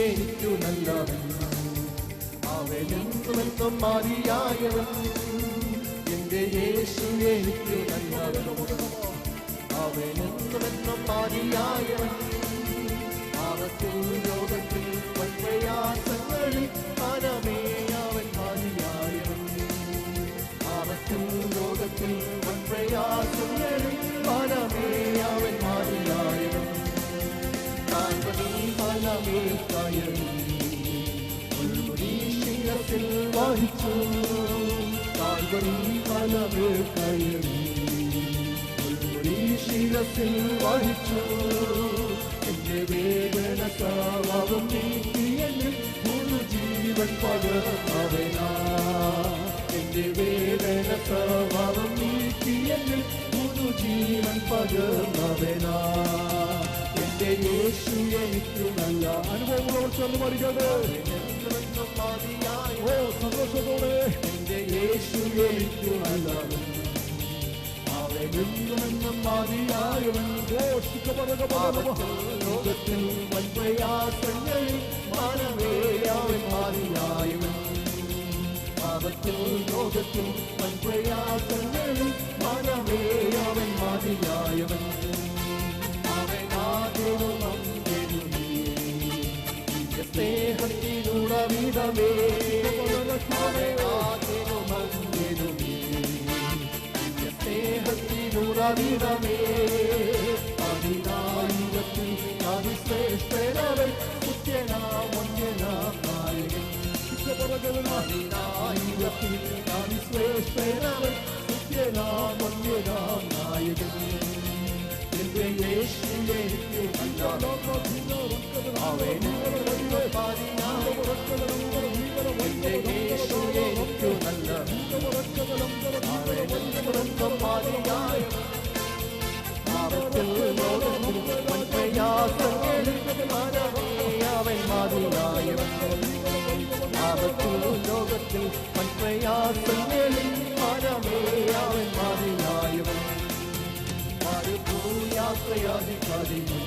എനിക്കു നല്ലവൻ, അവനെന്നും മതിയായവൻ. എന്റെ യേശു എനിക്കു നല്ലവൻ, അവനെന്നും മതിയായവൻ. ആപത്തിൽ ലോകത്തിൽ പ്രയാസങ്ങളിൽ മനമേ അവൻ മതിയായവൻ. ആപത്തിൽ ലോകത്തിൽ പ്രയാസങ്ങളിൽ മനമേ അവൻ മതിയായവൻ. കാൽവരി ഫലമേ കയറി ശിരസിൽ വഹിച്ചു, കാൽവരി ഫലമേ കയറി ശിരസിൽ വഹിച്ചു. എന്റെ വേദന സാവം നീക്കിയെന്നിൽ പുതുജീവൻ പകർന്നവനാ. എന്റെ വേദന സാവം നീക്കിയെന്നിൽ പുതുജീവൻ പകർന്നവനാ. എന്റെ യേശു എനിക്കു നല്ല അനുഭവങ്ങളോട് ചേർന്ന് പഠിക്കട്ടെ. സന്തോഷത്തോടെ എന്റെ യേശു എനിക്കു നല്ലവൻ, അവനെന്നും മതിയായവൻ. ലോകത്തിൽ വൻപ്രയാസങ്ങളിൽ മനമേ അവൻ മതിയായവൻ. ആപത്തിൽ ലോകത്തിൽ വൻപ്രയാസങ്ങളിൽ മനമേ അവൻ മതിയായവൻ. അവനാദ്യവും അന്ത്യനുമേ സ്നേഹത്തിനുടവിടമേ. അവനാദ്യവും അന്ത്യനുമേ സ്നേഹത്തിനുറവിടമേ. അതിനായിരത്തിൽ അതിശ്രേഷ്ഠനവൻ, നിത്യനാമന്യനാം നായകൻ. അതിനായിരത്തിൽ അതിശ്രേഷ്ഠനവൻ, നിത്യനാമന്യനാം നായകൻ. എന്റെ യേശു എനിക്കു നല്ലവൻ, അവനെന്നും മതിയായവൻ. എന്റെ യേശു എനിക്കു നല്ലവൻ, അവനെന്നും മതിയായവൻ. ആപത്തിൽ ലോകത്തിൽ പ്രയാസങ്ങളിൽ മനമേ അവൻ മതിയായവൻ. ആപത്തിൽ ലോകത്തിൽ പ്രയാസങ്ങളിൽ മനമേ അവൻ മതിയായവൻ. യാത്രയാധികാരികൾ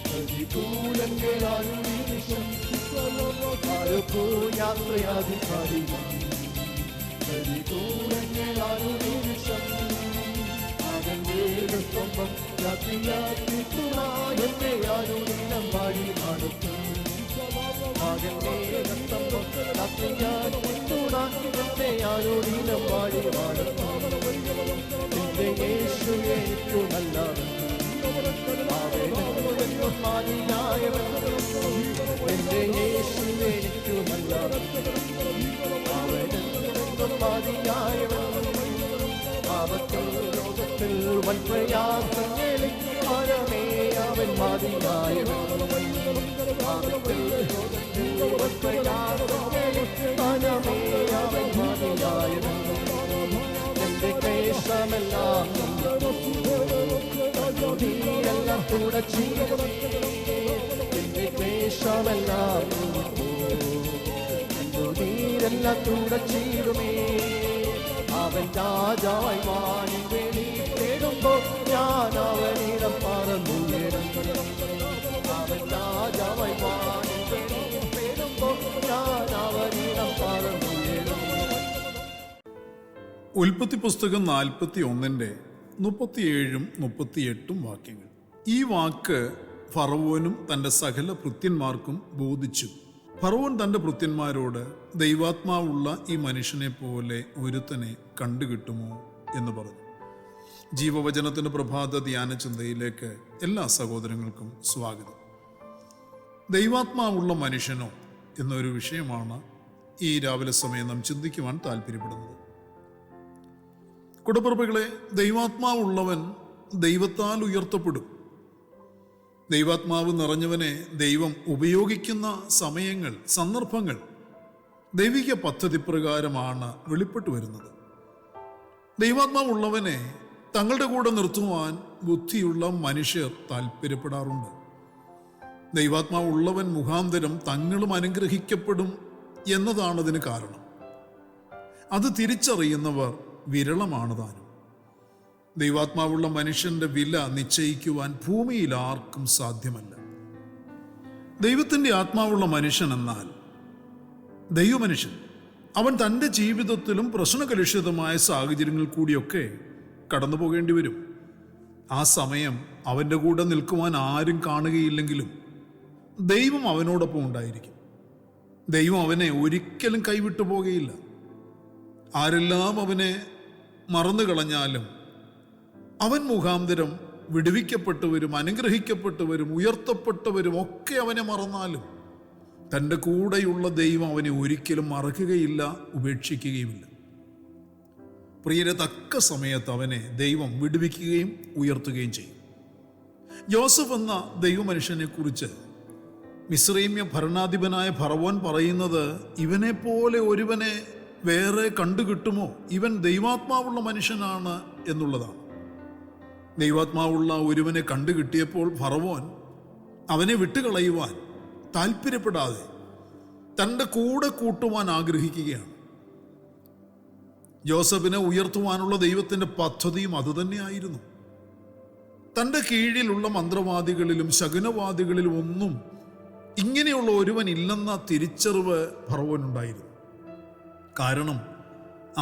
പ്രതികൂലങ്ങളാലും നിമിഷം യാത്രയാധികാരികൾ പ്രതികൂലങ്ങളാലും നിമിഷം അവന്റെ സ്തംഭം യാത്രയാത്രിക്കുമായെന്നെ ആരുടെയും വഴി നടത്തും. മകന്റെ സ്തംഭം യാത്രയാത്രിക്കുമായെന്നെ ആരുടെയും വഴി നടത്തും. എന്റെ യേശു എനിക്കു നല്ലവൻ, അവനെന്നും മതിയായവൻ. എന്റെ യേശു എനിക്കു നല്ലവൻ, അവനെന്നും മതിയായവൻ. ആപത്തിൽ ലോകത്തിൽ വൻപ്രയാസങ്ങളിൽ മനമേ അവൻ മതിയായവൻ. ആപത്തിൽ ലോകത്തിൽ വൻപ്രയാസങ്ങളിൽ മനമേ അവൻ മതിയായവൻ. എന്റെ ക്ലേശമെല്ലാം നീയെല്ലാം തുടച്ചിടുമേ. എന്റെ ക്ലേശമെല്ലാം നീരെല്ലാം തുടച്ചിടുമേ. അവൻ രാജാവായി വാണി വേണ്ടി തേടുമ്പോൾ ഞാൻ അവനിടം പറന്നുയരും. അവൻ രാജാവായി വാണി വേണ്ടി തേടുമ്പോൾ ഞാൻ അവനിടം പറന്നുയരും. ഉൽപ്പത്തി പുസ്തകം 41-37-38 വാക്യങ്ങൾ. ഈ വാക്ക് ഫറവോനും തൻ്റെ സകല ഭൃത്യന്മാർക്കും ബോധിച്ചു. ഫറവോൻ തൻ്റെ ഭൃത്യന്മാരോട്, ദൈവാത്മാവുള്ള ഈ മനുഷ്യനെ പോലെ ഒരുത്തനെ കണ്ടുകിട്ടുമോ എന്ന് പറഞ്ഞു. ജീവവചനത്തിൻ്റെ പ്രഭാത ധ്യാന ചിന്തയിലേക്ക് എല്ലാ സഹോദരങ്ങൾക്കും സ്വാഗതം. ദൈവാത്മാവുള്ള മനുഷ്യനോ എന്നൊരു വിഷയമാണ് ഈ രാവിലെ സമയം നാം ചിന്തിക്കുവാൻ താല്പര്യപ്പെടുന്നത്. കുടപ്പിറപ്പുകളെ, ദൈവാത്മാവുള്ളവൻ ദൈവത്താൽ ഉയർത്തപ്പെടും. ദൈവാത്മാവ് നിറഞ്ഞവനെ ദൈവം ഉപയോഗിക്കുന്ന സമയങ്ങൾ, സന്ദർഭങ്ങൾ ദൈവിക പദ്ധതി പ്രകാരമാണ് വെളിപ്പെട്ടു വരുന്നത്. ദൈവാത്മാവുള്ളവനെ തങ്ങളുടെ കൂടെ നിർത്തുവാൻ ബുദ്ധിയുള്ള മനുഷ്യർ താല്പര്യപ്പെടാറുണ്ട്. ദൈവാത്മാവുള്ളവൻ മുഖാന്തരം തങ്ങളും അനുഗ്രഹിക്കപ്പെടും എന്നതാണതിന് കാരണം. അത് തിരിച്ചറിയുന്നവർ വിരളമാണ് താനും. ദൈവാത്മാവുള്ള മനുഷ്യന്റെ വില നിശ്ചയിക്കുവാൻ ഭൂമിയിൽ ആർക്കും സാധ്യമല്ല. ദൈവത്തിൻ്റെ ആത്മാവുള്ള മനുഷ്യൻ എന്നാൽ ദൈവമനുഷ്യൻ. അവൻ തൻ്റെ ജീവിതത്തിലും പ്രശ്നകലുഷിതമായ സാഹചര്യങ്ങളിൽ കൂടിയൊക്കെ കടന്നു പോകേണ്ടി വരും. ആ സമയം അവൻ്റെ കൂടെ നിൽക്കുവാൻ ആരും കാണുകയില്ലെങ്കിലും ദൈവം അവനോടൊപ്പം ഉണ്ടായിരിക്കും. ദൈവം അവനെ ഒരിക്കലും കൈവിട്ടു പോകുകയില്ല. ആരെല്ലാം അവനെ മറന്നു കളഞ്ഞാലും അവൻ മുഖാന്തരം വിടുവിക്കപ്പെട്ടവരും അനുഗ്രഹിക്കപ്പെട്ടവരും ഉയർത്തപ്പെട്ടവരും ഒക്കെ അവനെ മറന്നാലും തൻ്റെ കൂടെയുള്ള ദൈവം അവനെ ഒരിക്കലും മറക്കുകയില്ല, ഉപേക്ഷിക്കുകയുമില്ല. പ്രിയരെ, തക്ക സമയത്ത് അവനെ ദൈവം വിടുവിക്കുകയും ഉയർത്തുകയും ചെയ്യും. യോസഫ് എന്ന ദൈവമനുഷ്യനെ കുറിച്ച് മിസ്രൈമ്യ ഭരണാധിപനായ ഫറവോൻ പറയുന്നത്, ഇവനെ പോലെ ഒരുവനെ വേറെ കണ്ടുകിട്ടുമോ, ഇവൻ ദൈവാത്മാവുള്ള മനുഷ്യനാണ് എന്നുള്ളതാണ്. ദൈവാത്മാവുള്ള ഒരുവനെ കണ്ടുകിട്ടിയപ്പോൾ ഫറവോൻ അവനെ വിട്ടുകളയുവാൻ താല്പര്യപ്പെടാതെ തൻ്റെ കൂടെ കൂട്ടുവാൻ ആഗ്രഹിക്കുകയാണ്. യോസഫിനെ ഉയർത്തുവാനുള്ള ദൈവത്തിൻ്റെ പദ്ധതിയും അതുതന്നെയായിരുന്നു. തൻ്റെ കീഴിലുള്ള മന്ത്രവാദികളിലും ശകുനവാദികളിലും ഒന്നും ഇങ്ങനെയുള്ള ഒരുവൻ ഇല്ലെന്ന തിരിച്ചറിവ് ഫറവോനുണ്ടായിരുന്നു. കാരണം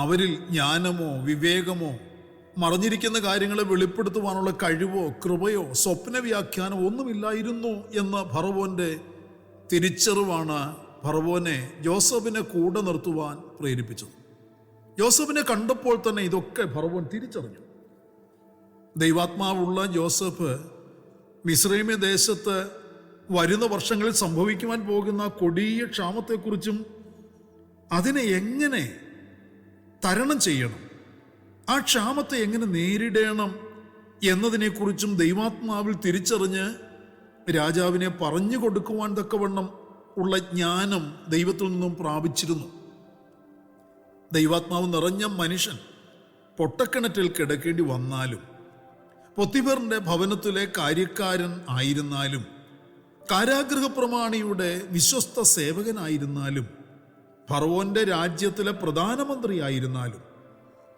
അവരിൽ ജ്ഞാനമോ വിവേകമോ മറഞ്ഞിരിക്കുന്ന കാര്യങ്ങളെ വെളിപ്പെടുത്തുവാനുള്ള കഴിവോ കൃപയോ സ്വപ്ന വ്യാഖ്യാനമോ ഒന്നുമില്ലായിരുന്നു എന്ന ഫറവോന്റെ തിരിച്ചറിവാണ് ഫറവോനെ യോസഫിനെ കൂടെ നിർത്തുവാൻ പ്രേരിപ്പിച്ചത്. യോസഫിനെ കണ്ടപ്പോൾ തന്നെ ഇതൊക്കെ ഫറവോൻ തിരിച്ചറിഞ്ഞു. ദൈവാത്മാവുള്ള യോസഫ് മിസ്രൈമ്യ ദേശത്ത് വരുന്ന വർഷങ്ങളിൽ സംഭവിക്കുവാൻ പോകുന്ന കൊടിയ ക്ഷാമത്തെക്കുറിച്ചും അതിനെ എങ്ങനെ തരണം ചെയ്യണം, ആ ക്ഷാമത്തെ എങ്ങനെ നേരിടണം എന്നതിനെക്കുറിച്ചും ദൈവാത്മാവിൽ തിരിച്ചറിഞ്ഞ് രാജാവിനെ പറഞ്ഞു കൊടുക്കുവാൻ തക്കവണ്ണം ഉള്ള ജ്ഞാനം ദൈവത്തിൽ നിന്നും പ്രാപിച്ചിരുന്നു. ദൈവാത്മാവ് നിറഞ്ഞ മനുഷ്യൻ പൊട്ടക്കിണറ്റിൽ കിടക്കേണ്ടി വന്നാലും, പൊത്തിഫറിന്റെ ഭവനത്തിലെ കാര്യക്കാരൻ ആയിരുന്നാലും, കാരാഗൃഹ പ്രമാണിയുടെ വിശ്വസ്ത സേവകനായിരുന്നാലും, ഫറവോന്റെ രാജ്യത്തിലെ പ്രധാനമന്ത്രിയായിരുന്നാലും,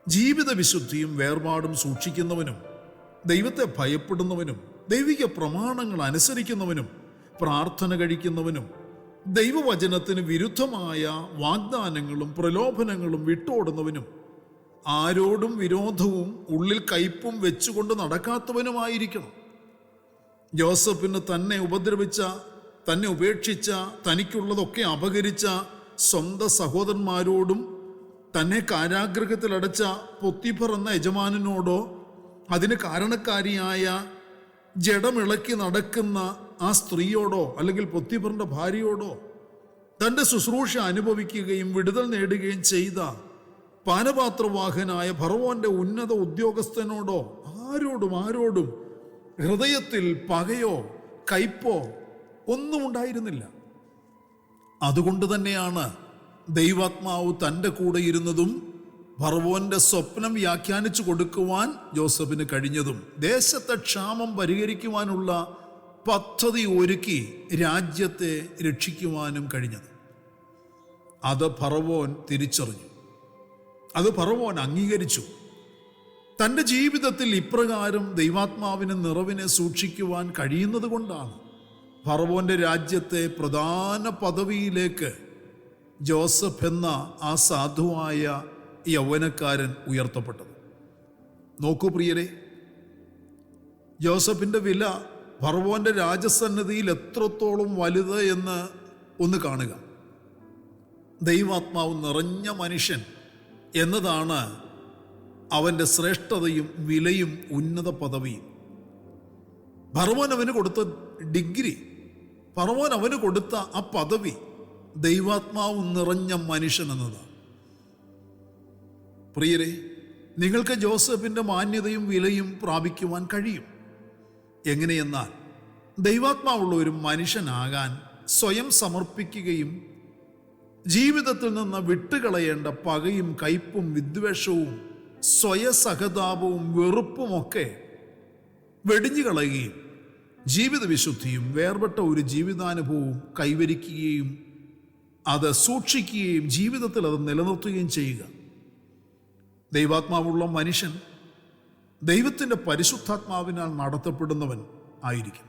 ജീവിത വിശുദ്ധിയും വേർപാടും സൂക്ഷിക്കുന്നവനും ദൈവത്തെ ഭയപ്പെടുന്നവനും ദൈവിക പ്രമാണങ്ങൾ അനുസരിക്കുന്നവനും പ്രാർത്ഥന കഴിക്കുന്നവനും ദൈവവചനത്തിന് വിരുദ്ധമായ വാഗ്ദാനങ്ങളും പ്രലോഭനങ്ങളും വിട്ടോടുന്നവനും ആരോടും വിരോധവും ഉള്ളിൽ കയ്പും വെച്ചുകൊണ്ട് നടക്കാത്തവനുമായിരിക്കണം. യോസഫിന് തന്നെ ഉപദ്രവിച്ച, തന്നെ ഉപേക്ഷിച്ച, തനിക്കുള്ളതൊക്കെ അപഹരിച്ച സ്വന്തം സഹോദരന്മാരോടും തന്നെ കാരാഗൃഹത്തിലടച്ച പൊത്തിഫർ എന്ന യജമാനനോടോ അതിന് കാരണക്കാരിയായ ജഡമിളക്കി നടക്കുന്ന ആ സ്ത്രീയോടോ അല്ലെങ്കിൽ പൊത്തിഫറിന്റെ ഭാര്യയോടോ തൻ്റെ ശുശ്രൂഷ അനുഭവിക്കുകയും വിടുതൽ നേടുകയും ചെയ്ത പാനപാത്രവാഹനായ ഫറവോന്റെ ഉന്നത ഉദ്യോഗസ്ഥനോടോ ആരോടും ഹൃദയത്തിൽ പകയോ കയ്പോ ഒന്നും ഉണ്ടായിരുന്നില്ല. അതുകൊണ്ട് തന്നെയാണ് ദൈവാത്മാവ് തൻ്റെ കൂടെ ഇരുന്നതും ഫറവോന്റെ സ്വപ്നം വ്യാഖ്യാനിച്ചു കൊടുക്കുവാൻ യോസഫിന് കഴിഞ്ഞതും ദേശത്തെ ക്ഷാമം പരിഹരിക്കുവാനുള്ള പദ്ധതി ഒരുക്കി രാജ്യത്തെ രക്ഷിക്കുവാനും കഴിഞ്ഞത്. അത് ഫറവോൻ തിരിച്ചറിഞ്ഞു, അത് ഫറവോൻ അംഗീകരിച്ചു. തൻ്റെ ജീവിതത്തിൽ ഇപ്രകാരം ദൈവാത്മാവിന് നിറവിനെ സൂക്ഷിക്കുവാൻ കഴിയുന്നത് കൊണ്ടാണ് ഫറവോന്റെ രാജ്യത്തെ പ്രധാന പദവിയിലേക്ക് ജോസഫ് എന്ന ആ സാധുവായ യൗവനക്കാരൻ ഉയർത്തപ്പെട്ടത്. നോക്കൂ പ്രിയരെ, ജോസഫിന്റെ വില ഫറവോന്റെ രാജസന്നിധിയിൽ എത്രത്തോളം വലുത് എന്ന് ഒന്ന് കാണുക. ദൈവാത്മാവ് നിറഞ്ഞ മനുഷ്യൻ എന്നതാണ് അവൻ്റെ ശ്രേഷ്ഠതയും വിലയും ഉന്നത പദവിയും. ഫറവോൻ അവന് കൊടുത്ത ഡിഗ്രി, ഫറവോൻ അവന് കൊടുത്ത ആ പദവി ദൈവാത്മാവ് നിറഞ്ഞ മനുഷ്യൻ എന്നതാണ്. പ്രിയരെ, നിങ്ങൾക്ക് ജോസഫിന്റെ മാന്യതയും വിലയും പ്രാപിക്കുവാൻ കഴിയും. എങ്ങനെയെന്നാൽ ദൈവാത്മാവുള്ള ഒരു മനുഷ്യനാകാൻ സ്വയം സമർപ്പിക്കുകയും ജീവിതത്തിൽ നിന്ന് വിട്ടുകളയേണ്ട പകയും കയ്പും വിദ്വേഷവും സ്വയസഹതാപവും വെറുപ്പുമൊക്കെ വെടിഞ്ഞു കളയുകയും ജീവിത വിശുദ്ധിയും വേർപെട്ട ഒരു ജീവിതാനുഭവവും കൈവരിക്കുകയും അത് സൂക്ഷിക്കുകയും ജീവിതത്തിൽ അത് നിലനിർത്തുകയും ചെയ്യുക. ദൈവാത്മാവുള്ള മനുഷ്യൻ ദൈവത്തിൻ്റെ പരിശുദ്ധാത്മാവിനാൽ നടത്തപ്പെടുന്നവൻ ആയിരിക്കും.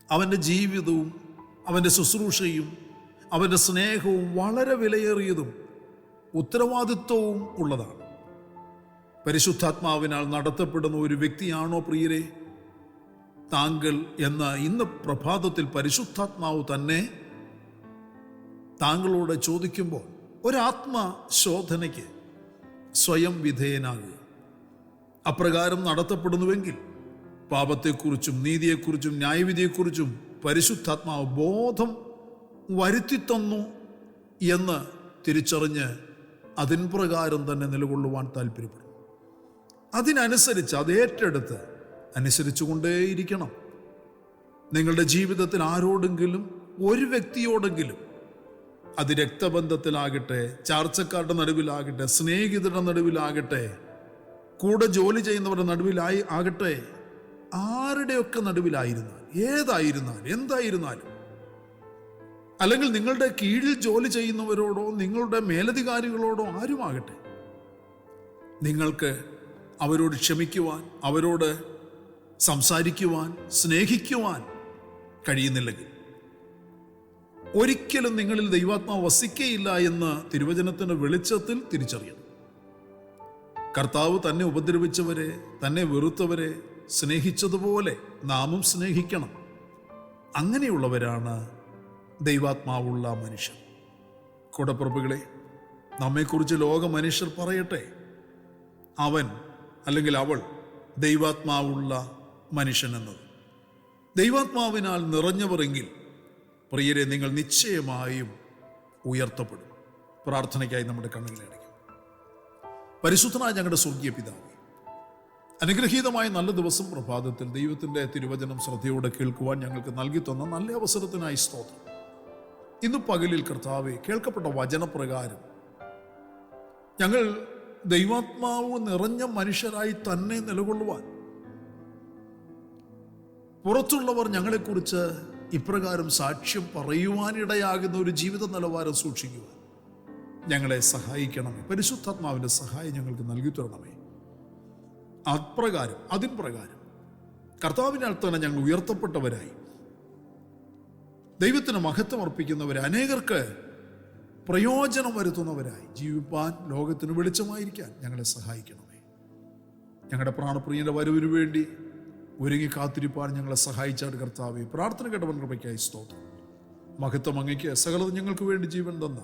അവൻ്റെ ജീവിതവും അവൻ്റെ ശുശ്രൂഷയും അവൻ്റെ സ്നേഹവും വളരെ വിലയേറിയതും ഉത്തരവാദിത്വവും ഉള്ളതാണ്. പരിശുദ്ധാത്മാവിനാൽ നടത്തപ്പെടുന്ന ഒരു വ്യക്തിയാണോ പ്രിയരെ താങ്കൾ എന്ന് ഇന്ന് പ്രഭാതത്തിൽ പരിശുദ്ധാത്മാവ് തന്നെ താങ്കളോട് ചോദിക്കുമ്പോൾ ഒരാത്മശോധനയ്ക്ക് സ്വയം വിധേയനാകുക. അപ്രകാരം നടത്തപ്പെടുന്നുവെങ്കിൽ പാപത്തെക്കുറിച്ചും നീതിയെക്കുറിച്ചും ന്യായവിധിയെക്കുറിച്ചും പരിശുദ്ധാത്മാവ് ബോധം വരുത്തിത്തന്നു എന്ന് തിരിച്ചറിഞ്ഞ് അതിൻ പ്രകാരം തന്നെ നിലകൊള്ളുവാൻ താല്പര്യപ്പെടും. അതിനനുസരിച്ച് അത് ഏറ്റെടുത്ത് അനുസരിച്ചുകൊണ്ടേയിരിക്കണം. നിങ്ങളുടെ ജീവിതത്തിൽ ആരോടെങ്കിലും ഒരു വ്യക്തിയോടെങ്കിലും, അത് രക്തബന്ധത്തിലാകട്ടെ, ചാർച്ചക്കാരുടെ നടുവിലാകട്ടെ, സ്നേഹിതരുടെ നടുവിലാകട്ടെ, കൂടെ ജോലി ചെയ്യുന്നവരുടെ നടുവിലായി ആകട്ടെ, ആരുടെയൊക്കെ നടുവിലായിരുന്നാൽ, ഏതായിരുന്നാലും എന്തായിരുന്നാലും, അല്ലെങ്കിൽ നിങ്ങളുടെ കീഴിൽ ജോലി ചെയ്യുന്നവരോടോ നിങ്ങളുടെ മേലധികാരികളോടോ ആരുമാകട്ടെ, നിങ്ങൾക്ക് അവരോട് ക്ഷമിക്കുവാൻ, അവരോട് സംസാരിക്കുവാൻ, സ്നേഹിക്കുവാൻ കഴിയുന്നില്ലെങ്കിൽ ഒരിക്കലും നിങ്ങളിൽ ദൈവാത്മാവ് വസിക്കയില്ല എന്ന് തിരുവചനത്തിന്റെ വെളിച്ചത്തിൽ തിരിച്ചറിയണം. കർത്താവ് തന്നെ ഉപദ്രവിച്ചവരെ, തന്നെ വെറുത്തവരെ സ്നേഹിച്ചതുപോലെ നാമും സ്നേഹിക്കണം. അങ്ങനെയുള്ളവരാണ് ദൈവാത്മാവുള്ള മനുഷ്യർ. കൂടപ്പിറപ്പുകളെ, നമ്മെക്കുറിച്ച് ലോക മനുഷ്യർ പറയട്ടെ, അവൻ അല്ലെങ്കിൽ അവൾ ദൈവാത്മാവുള്ള മനുഷ്യൻ എന്നത്. ദൈവാത്മാവിനാൽ നിറഞ്ഞവരെങ്കിൽ പ്രിയരെ, നിങ്ങൾ നിശ്ചയമായും ഉയർത്തപ്പെടും. പ്രാർത്ഥനയ്ക്കായി നമ്മുടെ കണ്ണുകളെ അടയ്ക്കും. പരിശുദ്ധനായ ഞങ്ങളുടെ സ്വർഗീയ പിതാവേ, അനുഗ്രഹീതമായ നല്ല ദിവസം പ്രഭാതത്തിൽ ദൈവത്തിൻ്റെ തിരുവചനം ശ്രദ്ധയോടെ കേൾക്കുവാൻ ഞങ്ങൾക്ക് നൽകി തന്ന നല്ല അവസരത്തിനായി സ്തോത്രം. ഇന്ന് പകലിൽ കർത്താവെ, കേൾക്കപ്പെട്ട വചനപ്രകാരം ഞങ്ങൾ ദൈവാത്മാവ് നിറഞ്ഞ മനുഷ്യരായി തന്നെ നിലകൊള്ളുവാൻ, പുറത്തുള്ളവർ ഞങ്ങളെക്കുറിച്ച് ഇപ്രകാരം സാക്ഷ്യം പറയുവാനിടയാകുന്ന ഒരു ജീവിത നിലവാരം സൂക്ഷിക്കുവാൻ ഞങ്ങളെ സഹായിക്കണമേ. പരിശുദ്ധാത്മാവിൻ്റെ സഹായം ഞങ്ങൾക്ക് നൽകി തരണമേ. അതിൻ പ്രകാരം കർത്താവിനാൽ തന്നെ ഞങ്ങൾ ഉയർത്തപ്പെട്ടവരായി ദൈവത്തിന് മഹത്വം അർപ്പിക്കുന്നവരെ, അനേകർക്ക് പ്രയോജനം വരുത്തുന്നവരായി ജീവിപ്പാൻ, ലോകത്തിന് വെളിച്ചമായിരിക്കാൻ ഞങ്ങളെ സഹായിക്കണമേ. ഞങ്ങളുടെ പ്രാണപ്രിയന്റെ വരവിനു വേണ്ടി ഒരുങ്ങി കാത്തിരിപ്പാൻ ഞങ്ങളെ സഹായിച്ചാട് കർത്താവേ. പ്രാർത്ഥന കേട്ടവൻ കൃപയ്ക്കായി സ്തോത്രം. മഹത്വം അങ്ങയ്ക്ക്, സകലതും ഞങ്ങൾക്ക് വേണ്ടി ജീവൻ തന്ന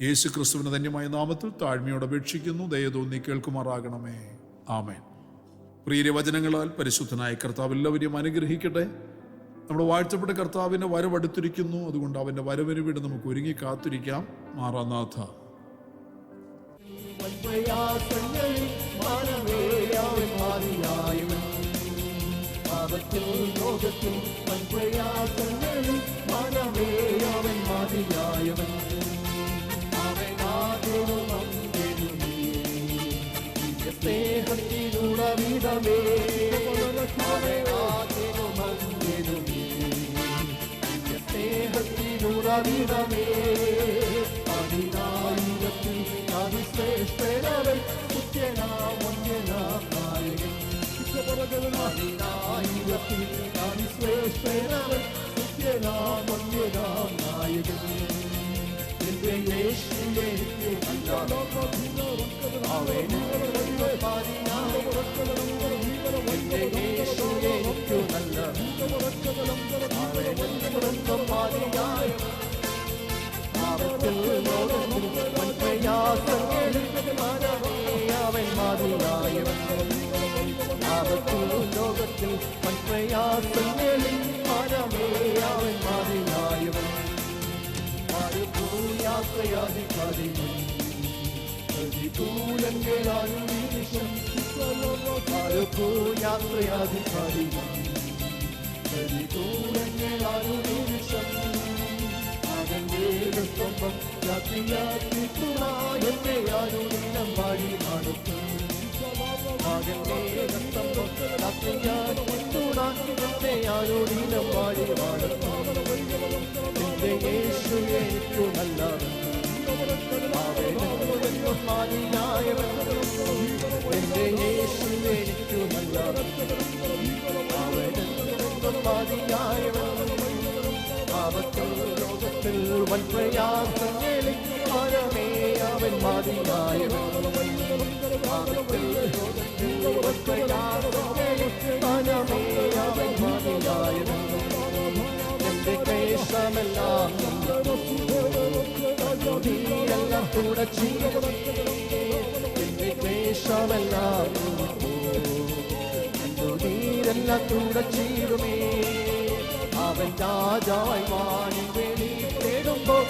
യേശു ക്രിസ്തുവിന്റെ ധന്യമായ നാമത്തിൽ താഴ്മയോടെ അപേക്ഷിക്കുന്നു. ദയ തോന്നി കേൾക്കുമാറാകണമേ. ആമേൻ. പ്രിയ വചനങ്ങളാൽ പരിശുദ്ധനായ കർത്താവ് എല്ലാവരെയും അനുഗ്രഹിക്കട്ടെ. നമ്മുടെ വാഴ്ത്തപ്പെട്ട കർത്താവിൻ്റെ വരവടുത്തിരിക്കുന്നു. അതുകൊണ്ട് അവൻ്റെ വരവിന് വേണ്ടി നമുക്ക് ഒരുങ്ങി കാത്തിരിക്കാം. മാറാനാഥ. ും മുഴുവൻ പ്രയാസങ്ങളിൽ മനമേ അവൻ മതിയായവൻ. മുഴുവൻ പ്രയാസങ്ങളിൽ മനമേ അവൻ മതിയായവൻ. എന്റെ ക്ലേശമെല്ലാം നീയെല്ലാം തുടച്ചിടുമേ. എന്റെ ക്ലേശമെല്ലാം നീരെല്ലാം തുടച്ചിടുമേ. അവൻ രാജാവായി വാണി വെളിപ്പെടുമ്പോൾ